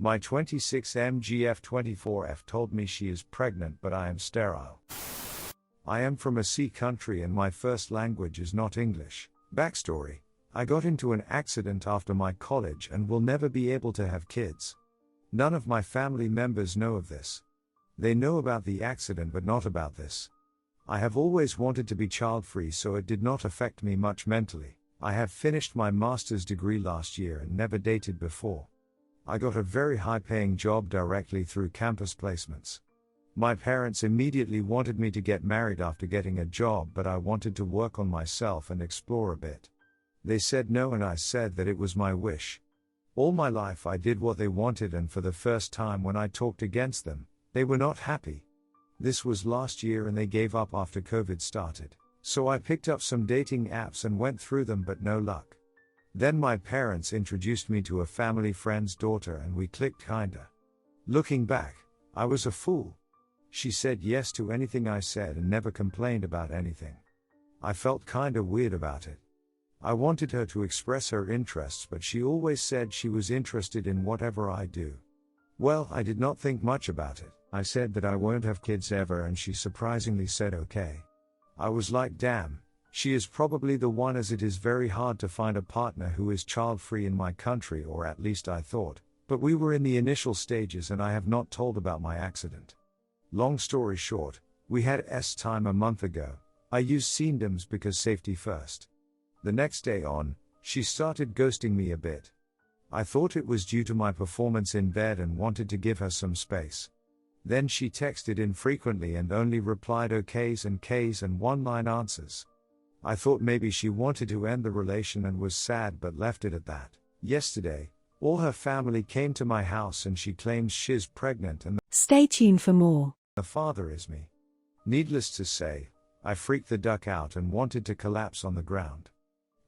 My 26MGF24F told me she is pregnant but I am sterile. I am from a C country and my first language is not English. Backstory: I got into an accident after my college and will never be able to have kids. None of my family members know of this. They know about the accident but not about this. I have always wanted to be child-free, so it did not affect me much mentally. I have finished my master's degree last year and never dated before. I got a very high-paying job directly through campus placements. My parents immediately wanted me to get married after getting a job, but I wanted to work on myself and explore a bit. They said no and I said that it was my wish. All my life I did what they wanted, and for the first time when I talked against them, they were not happy. This was last year and they gave up after COVID started. So I picked up some dating apps and went through them but no luck. Then my parents introduced me to a family friend's daughter and we clicked kinda. Looking back, I was a fool. She said yes to anything I said and never complained about anything. I felt kinda weird about it. I wanted her to express her interests, but she always said she was interested in whatever I do. Well, I did not think much about it. I said that I won't have kids ever and she surprisingly said okay. I was like, damn, she is probably the one, as it is very hard to find a partner who is child-free in my country, or at least I thought, but we were in the initial stages and I have not told about my accident. Long story short, we had time a month ago. I used condoms because safety first. The next day on, she started ghosting me a bit. I thought it was due to my performance in bed and wanted to give her some space. Then she texted infrequently and only replied okays and Ks and one-line answers. I thought maybe she wanted to end the relation and was sad, but left it at that. Yesterday, all her family came to my house and she claims she's pregnant and Stay tuned for more. the father is me. Needless to say, I freaked the duck out and wanted to collapse on the ground.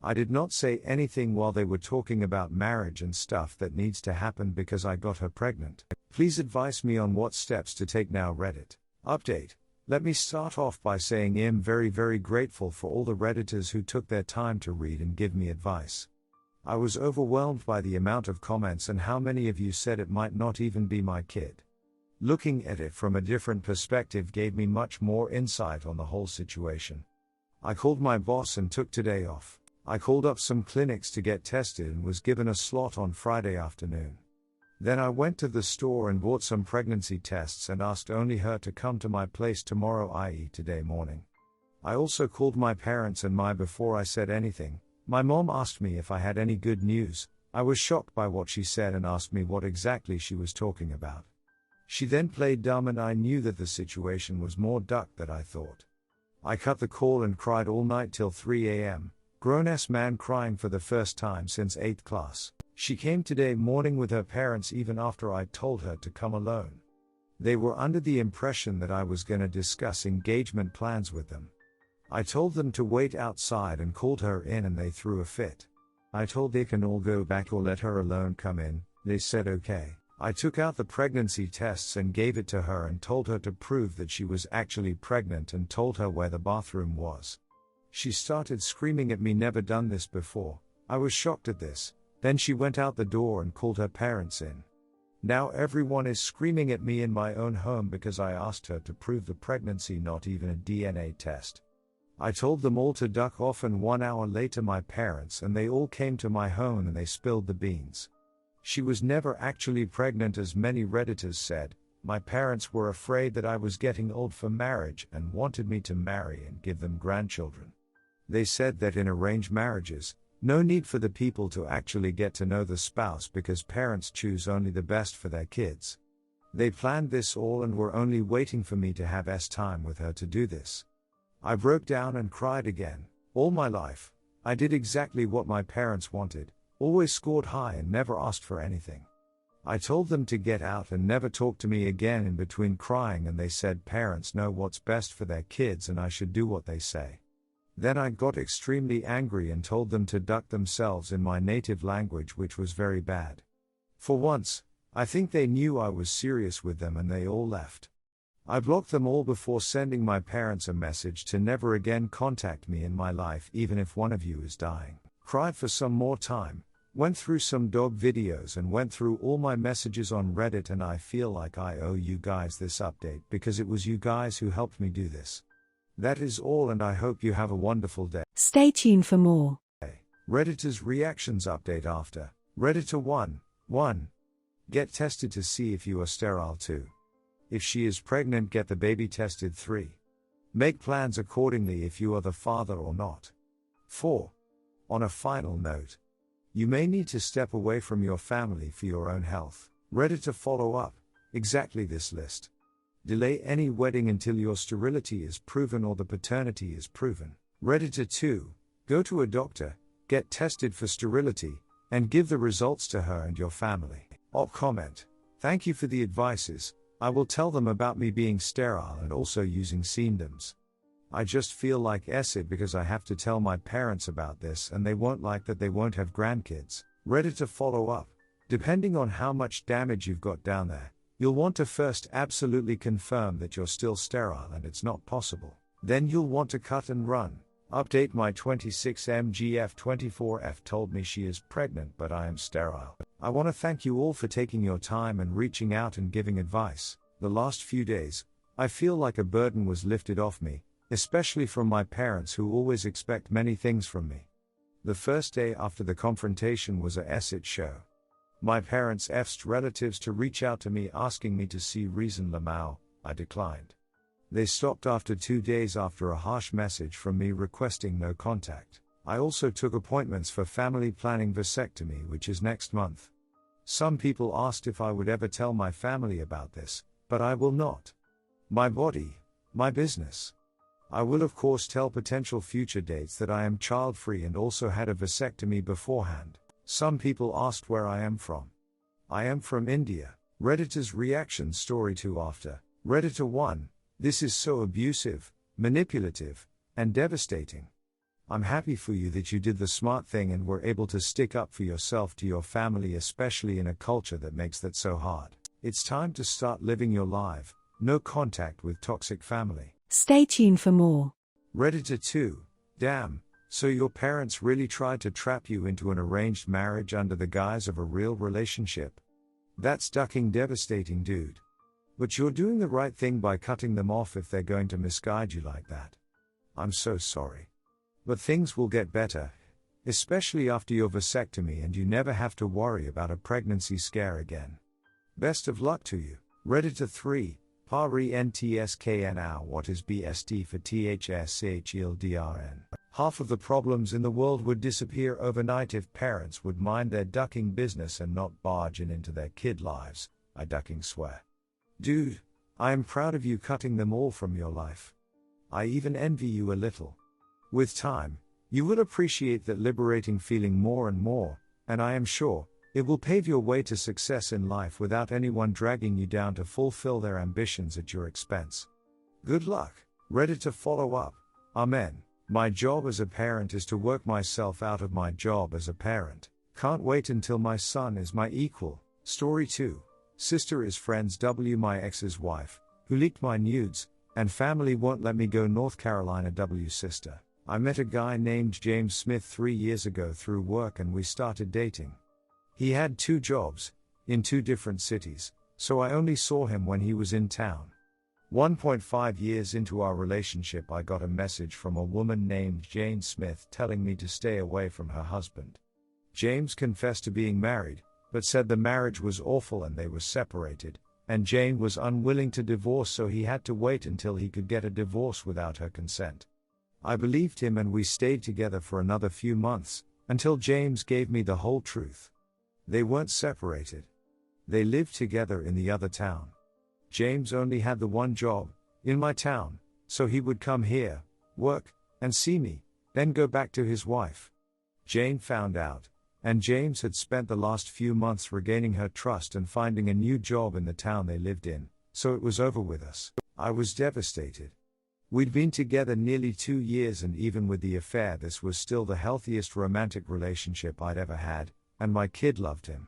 I did not say anything while they were talking about marriage and stuff that needs to happen because I got her pregnant. Please advise me on what steps to take now. Reddit. Update. Let me start off by saying I'm very grateful for all the Redditors who took their time to read and give me advice. I was overwhelmed by the amount of comments and how many of you said it might not even be my kid. Looking at it from a different perspective gave me much more insight on the whole situation. I called my boss and took today off. I called up some clinics to get tested and was given a slot on Friday afternoon. Then I went to the store and bought some pregnancy tests and asked only her to come to my place tomorrow, i.e. today morning. I also called my parents and before I said anything, my mom asked me if I had any good news. I was shocked by what she said and asked me what exactly she was talking about. She then played dumb and I knew that the situation was more duck than I thought. I cut the call and cried all night till 3 a.m. Grown-ass man crying for the first time since 8th class. She came today morning with her parents even after I told her to come alone. They were under the impression that I was gonna discuss engagement plans with them. I told them to wait outside and called her in and they threw a fit. I told they can all go back or let her alone come in. They said okay. I took out the pregnancy tests and gave it to her and told her to prove that she was actually pregnant and told her where the bathroom was. She started screaming at me, never done this before. I was shocked at this. Then she went out the door and called her parents in. Now everyone is screaming at me in my own home because I asked her to prove the pregnancy, not even a DNA test. I told them all to duck off and 1 hour later my parents and they all came to my home and they spilled the beans. She was never actually pregnant, as many Redditors said. My parents were afraid that I was getting old for marriage and wanted me to marry and give them grandchildren. They said that in arranged marriages, no need for the people to actually get to know the spouse because parents choose only the best for their kids. They planned this all and were only waiting for me to have time with her to do this. I broke down and cried again. All my life, I did exactly what my parents wanted, always scored high and never asked for anything. I told them to get out and never talk to me again in between crying, and they said parents know what's best for their kids and I should do what they say. Then I got extremely angry and told them to duck themselves in my native language, which was very bad. For once, I think they knew I was serious with them and they all left. I blocked them all before sending my parents a message to never again contact me in my life, even if one of you is dying. Cried for some more time. Went through some dog videos and went through all my messages on Reddit, and I feel like I owe you guys this update because it was you guys who helped me do this. That is all, and I hope you have a wonderful day. Stay tuned for more. Redditor's reactions update after. Redditor 1. Get tested to see if you are sterile. 2. If she is pregnant, get the baby tested. 3. Make plans accordingly if you are the father or not. 4. On a final note, you may need to step away from your family for your own health. Redditor follow up. Exactly this list. Delay any wedding until your sterility is proven or the paternity is proven. Redditor 2. Go to a doctor, get tested for sterility, and give the results to her and your family. Comment. Thank you for the advices. I will tell them about me being sterile and also using condoms. I just feel like it because I have to tell my parents about this and they won't like that they won't have grandkids. Redditor follow up. Depending on how much damage you've got down there, you'll want to first absolutely confirm that you're still sterile and it's not possible. Then you'll want to cut and run. Update. My 26MGF24F told me she is pregnant but I am sterile. I want to thank you all for taking your time and reaching out and giving advice. The last few days, I feel like a burden was lifted off me, especially from my parents who always expect many things from me. The first day after the confrontation was a shit show. My parents asked relatives to reach out to me asking me to see Reason Lamau. I declined. They stopped after 2 days after a harsh message from me requesting no contact. I also took appointments for family planning vasectomy, which is next month. Some people asked if I would ever tell my family about this, but I will not. My body, my business. I will of course tell potential future dates that I am child-free and also had a vasectomy beforehand. Some people asked where I am from. I am from India. Redditor's reaction story 2 after. Redditor 1. This is so abusive, manipulative, and devastating. I'm happy for you that you did the smart thing and were able to stick up for yourself to your family, especially in a culture that makes that so hard. It's time to start living your life, no contact with toxic family. Stay tuned for more. Redditor 2. Damn, so your parents really tried to trap you into an arranged marriage under the guise of a real relationship? That's ducking devastating, dude. But you're doing the right thing by cutting them off if they're going to misguide you like that. I'm so sorry. But things will get better, especially after your vasectomy, and you never have to worry about a pregnancy scare again. Best of luck to you. Redditor 3. Pari NTSKN. What is BSD for THSHELDRN? Half of the problems in the world would disappear overnight if parents would mind their ducking business and not barge into their kid lives. I ducking swear. Dude, I am proud of you cutting them all from your life. I even envy you a little. With time, you will appreciate that liberating feeling more and more, and I am sure, it will pave your way to success in life without anyone dragging you down to fulfill their ambitions at your expense. Good luck. Redditor follow up. Amen. My job as a parent is to work myself out of my job as a parent. Can't wait until my son is my equal. Story 2. Sister is friends W. My ex's wife, who leaked my nudes, and family won't let me go North Carolina. W. Sister. I met a guy named James Smith 3 years ago through work and we started dating. He had 2 jobs, in 2 different cities, so I only saw him when he was in town. 1.5 years into our relationship, I got a message from a woman named Jane Smith telling me to stay away from her husband. James confessed to being married, but said the marriage was awful and they were separated, and Jane was unwilling to divorce, so he had to wait until he could get a divorce without her consent. I believed him and we stayed together for another few months, until James gave me the whole truth. They weren't separated. They lived together in the other town. James only had the one job, in my town, so he would come here, work, and see me, then go back to his wife. Jane found out, and James had spent the last few months regaining her trust and finding a new job in the town they lived in, so it was over with us. I was devastated. We'd been together nearly 2 years, and even with the affair, this was still the healthiest romantic relationship I'd ever had, and my kid loved him.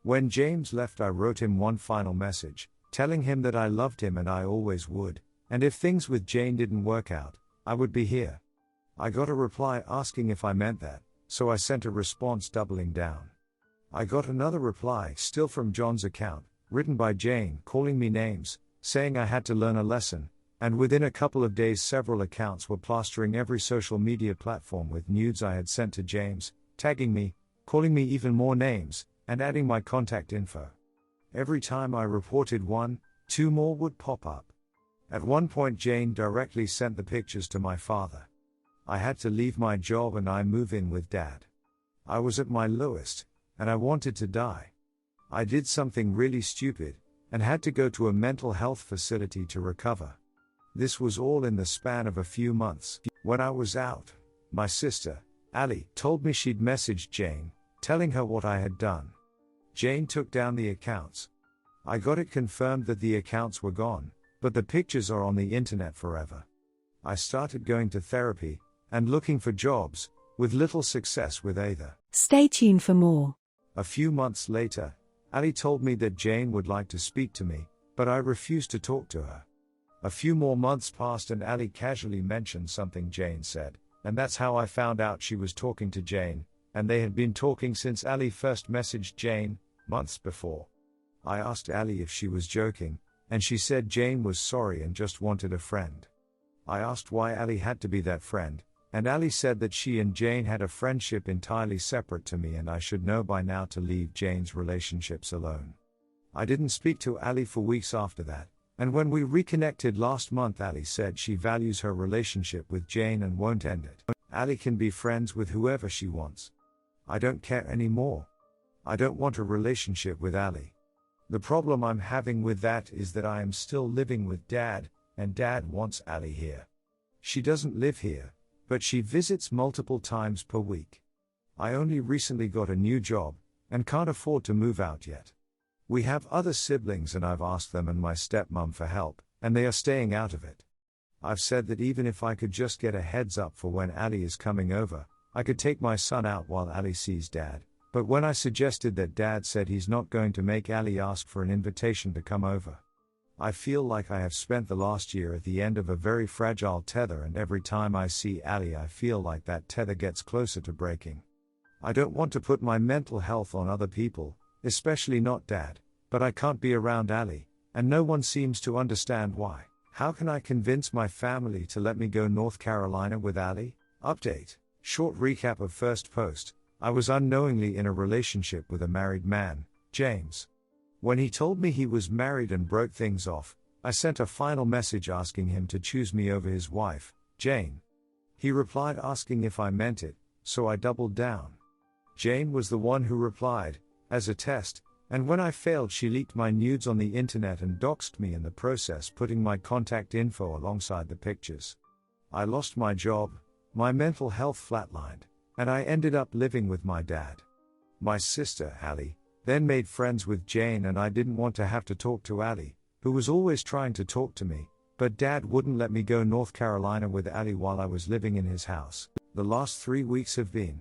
When James left, I wrote him one final message, telling him that I loved him and I always would, and if things with Jane didn't work out, I would be here. I got a reply asking if I meant that, so I sent a response doubling down. I got another reply, still from John's account, written by Jane, calling me names, saying I had to learn a lesson, and within a couple of days several accounts were plastering every social media platform with nudes I had sent to James, tagging me, calling me even more names, and adding my contact info. Every time I reported one, two more would pop up. At one point Jane directly sent the pictures to my father. I had to leave my job and I move in with Dad. I was at my lowest, and I wanted to die. I did something really stupid, and had to go to a mental health facility to recover. This was all in the span of a few months. When I was out, my sister, Ali, told me she'd messaged Jane, telling her what I had done. Jane took down the accounts. I got it confirmed that the accounts were gone, but the pictures are on the internet forever. I started going to therapy, and looking for jobs, with little success with either. Stay tuned for more. A few months later, Ali told me that Jane would like to speak to me, but I refused to talk to her. A few more months passed and Ali casually mentioned something Jane said, and that's how I found out she was talking to Jane, and they had been talking since Ali first messaged Jane, months before. I asked Ali if she was joking, and she said Jane was sorry and just wanted a friend. I asked why Ali had to be that friend, and Ali said that she and Jane had a friendship entirely separate to me and I should know by now to leave Jane's relationships alone. I didn't speak to Ali for weeks after that, and when we reconnected last month Ali said she values her relationship with Jane and won't end it. Ali can be friends with whoever she wants. I don't care anymore. I don't want a relationship with Ali. The problem I'm having with that is that I am still living with Dad, and Dad wants Ali here. She doesn't live here, but she visits multiple times per week. I only recently got a new job, and can't afford to move out yet. We have other siblings and I've asked them and my stepmom for help, and they are staying out of it. I've said that even if I could just get a heads up for when Ali is coming over, I could take my son out while Ali sees Dad, but when I suggested that Dad said he's not going to make Ali ask for an invitation to come over. I feel like I have spent the last year at the end of a very fragile tether and every time I see Ali I feel like that tether gets closer to breaking. I don't want to put my mental health on other people, especially not Dad, but I can't be around Ali, and no one seems to understand why. How can I convince my family to let me go North Carolina with Ali? Update. Short recap of first post. I was unknowingly in a relationship with a married man, James. When he told me he was married and broke things off, I sent a final message asking him to choose me over his wife, Jane. He replied asking if I meant it, so I doubled down. Jane was the one who replied, as a test, and when I failed she leaked my nudes on the internet and doxed me in the process, putting my contact info alongside the pictures. I lost my job, my mental health flatlined, and I ended up living with my dad. My sister, Ali, then made friends with Jane and I didn't want to have to talk to Ali, who was always trying to talk to me, but Dad wouldn't let me go North Carolina with Ali while I was living in his house. The last 3 weeks have been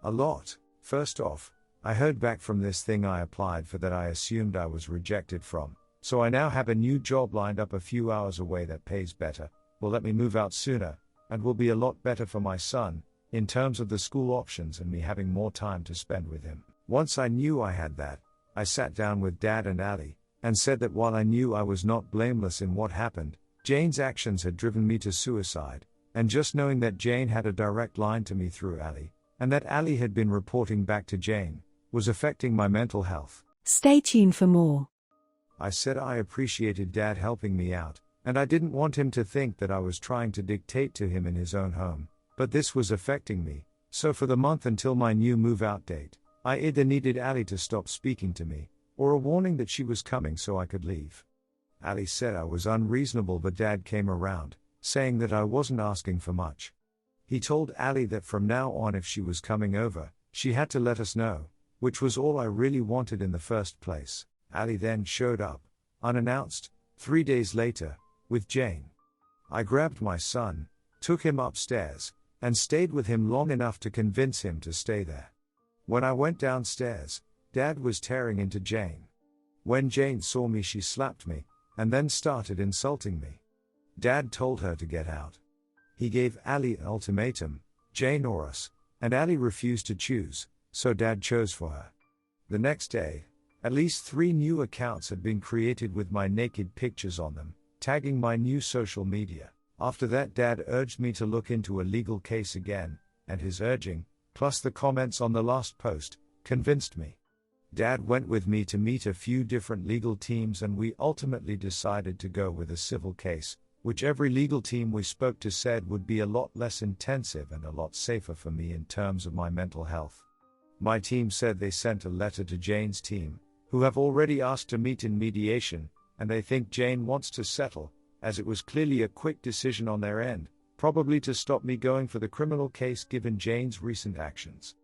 a lot. First off, I heard back from this thing I applied for that I assumed I was rejected from, so I now have a new job lined up a few hours away that pays better, will let me move out sooner, and will be a lot better for my son, in terms of the school options and me having more time to spend with him. Once I knew I had that, I sat down with Dad and Ali, and said that while I knew I was not blameless in what happened, Jane's actions had driven me to suicide, and just knowing that Jane had a direct line to me through Ali, and that Ali had been reporting back to Jane, was affecting my mental health. Stay tuned for more. I said I appreciated Dad helping me out, and I didn't want him to think that I was trying to dictate to him in his own home, but this was affecting me, so for the month until my new move-out date, I either needed Ali to stop speaking to me, or a warning that she was coming so I could leave. Ali said I was unreasonable but Dad came around, saying that I wasn't asking for much. He told Ali that from now on if she was coming over, she had to let us know, which was all I really wanted in the first place. Ali then showed up, unannounced, 3 days later, with Jane. I grabbed my son, took him upstairs, and stayed with him long enough to convince him to stay there. When I went downstairs, Dad was tearing into Jane. When Jane saw me she slapped me, and then started insulting me. Dad told her to get out. He gave Ali an ultimatum, Jane or us, and Ali refused to choose, so Dad chose for her. The next day, at least 3 new accounts had been created with my naked pictures on them, tagging my new social media. After that, Dad urged me to look into a legal case again, and his urging, plus the comments on the last post, convinced me. Dad went with me to meet a few different legal teams, and we ultimately decided to go with a civil case, which every legal team we spoke to said would be a lot less intensive and a lot safer for me in terms of my mental health. My team said they sent a letter to Jane's team, who have already asked to meet in mediation, and they think Jane wants to settle, as it was clearly a quick decision on their end, probably to stop me going for the criminal case given Jane's recent actions.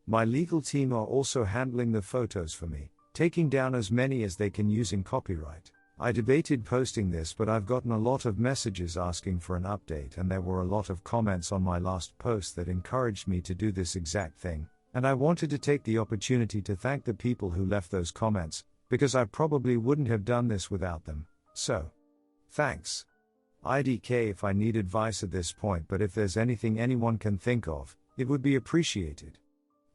My legal team are also handling the photos for me, taking down as many as they can using copyright. I debated posting this, but I've gotten a lot of messages asking for an update, and there were a lot of comments on my last post that encouraged me to do this exact thing, and I wanted to take the opportunity to thank the people who left those comments, because I probably wouldn't have done this without them, so thanks. IDK if I need advice at this point, but if there's anything anyone can think of, it would be appreciated.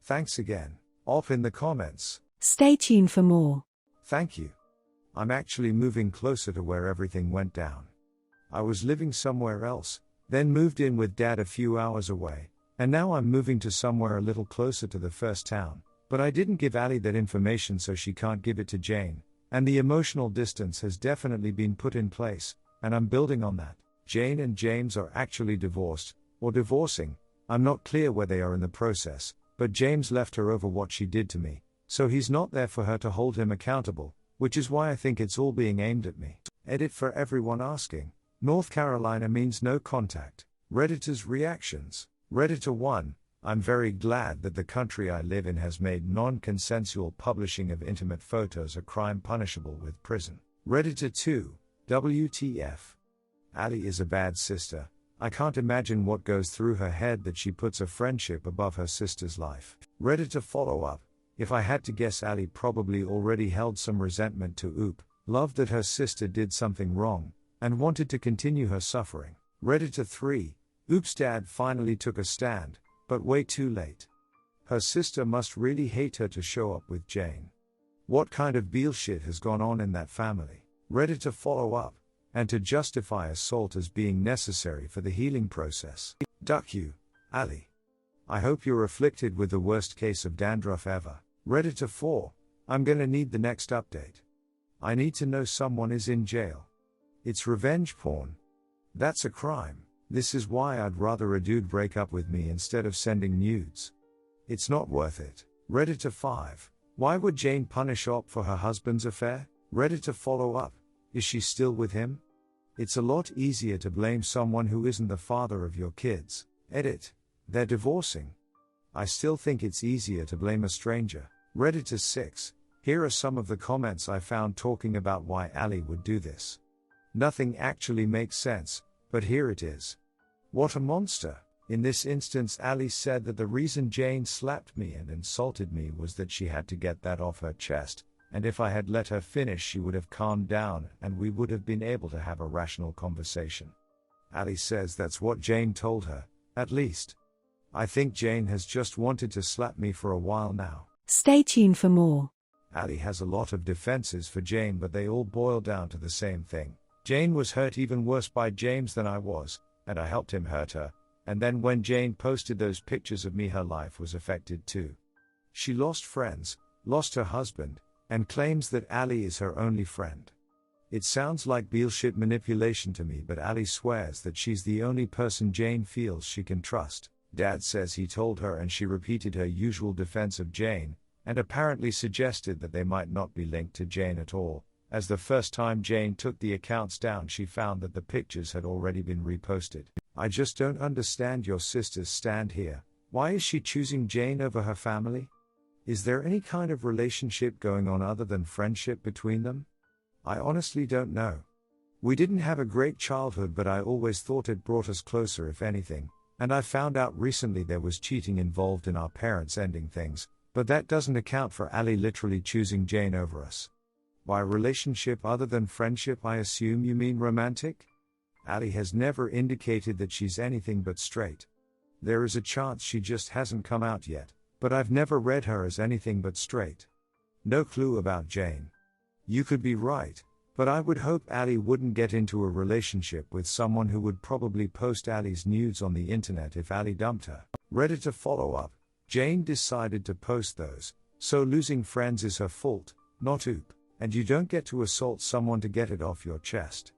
Thanks again. Off in the comments. Stay tuned for more. Thank you. I'm actually moving closer to where everything went down. I was living somewhere else, then moved in with Dad a few hours away, and now I'm moving to somewhere a little closer to the first town, but I didn't give Ali that information so she can't give it to Jane, and the emotional distance has definitely been put in place, and I'm building on that. Jane and James are actually divorced, or divorcing, I'm not clear where they are in the process, but James left her over what she did to me, so he's not there for her to hold him accountable, which is why I think it's all being aimed at me. Edit for everyone asking. North Carolina means no contact. Redditor's reactions. Redditor 1, I'm very glad that the country I live in has made non-consensual publishing of intimate photos a crime punishable with prison. Redditor 2, WTF. Ali is a bad sister. I can't imagine what goes through her head that she puts a friendship above her sister's life. Redditor follow-up. If I had to guess, Ali probably already held some resentment to Oop, loved that her sister did something wrong, and wanted to continue her suffering. Redditor 3, Oop's dad finally took a stand, but way too late. Her sister must really hate her to show up with Jane. What kind of Beale shit has gone on in that family? Redditor follow up, and to justify assault as being necessary for the healing process. Duck you, Ali. I hope you're afflicted with the worst case of dandruff ever. Redditor 4, I'm gonna need the next update. I need to know someone is in jail. It's revenge porn. That's a crime. This is why I'd rather a dude break up with me instead of sending nudes. It's not worth it. Redditor 5, why would Jane punish Op for her husband's affair? Redditor follow up, is she still with him? It's a lot easier to blame someone who isn't the father of your kids. Edit, they're divorcing. I still think it's easier to blame a stranger. Redditor 6, here are some of the comments I found talking about why Ali would do this. Nothing actually makes sense, but here it is. What a monster. In this instance, Ali said that the reason Jane slapped me and insulted me was that she had to get that off her chest, and if I had let her finish she would have calmed down and we would have been able to have a rational conversation. Ali says that's what Jane told her, at least. I think Jane has just wanted to slap me for a while now. Stay tuned for more. Ali has a lot of defenses for Jane, but they all boil down to the same thing. Jane was hurt even worse by James than I was, and I helped him hurt her, and then when Jane posted those pictures of me, her life was affected too. She lost friends, lost her husband, and claims that Ali is her only friend. It sounds like Beale shit manipulation to me, but Ali swears that she's the only person Jane feels she can trust. Dad says he told her and she repeated her usual defense of Jane, and apparently suggested that they might not be linked to Jane at all, as the first time Jane took the accounts down she found that the pictures had already been reposted. I just don't understand your sister's stand here. Why is she choosing Jane over her family? Is there any kind of relationship going on other than friendship between them? I honestly don't know. We didn't have a great childhood, but I always thought it brought us closer if anything, and I found out recently there was cheating involved in our parents ending things, but that doesn't account for Ali literally choosing Jane over us. By relationship other than friendship, I assume you mean romantic? Ali has never indicated that she's anything but straight. There is a chance she just hasn't come out yet, but I've never read her as anything but straight. No clue about Jane. You could be right, but I would hope Ali wouldn't get into a relationship with someone who would probably post Ali's nudes on the internet if Ali dumped her. Redditor follow-up, Jane decided to post those, so losing friends is her fault, not oop, and you don't get to assault someone to get it off your chest.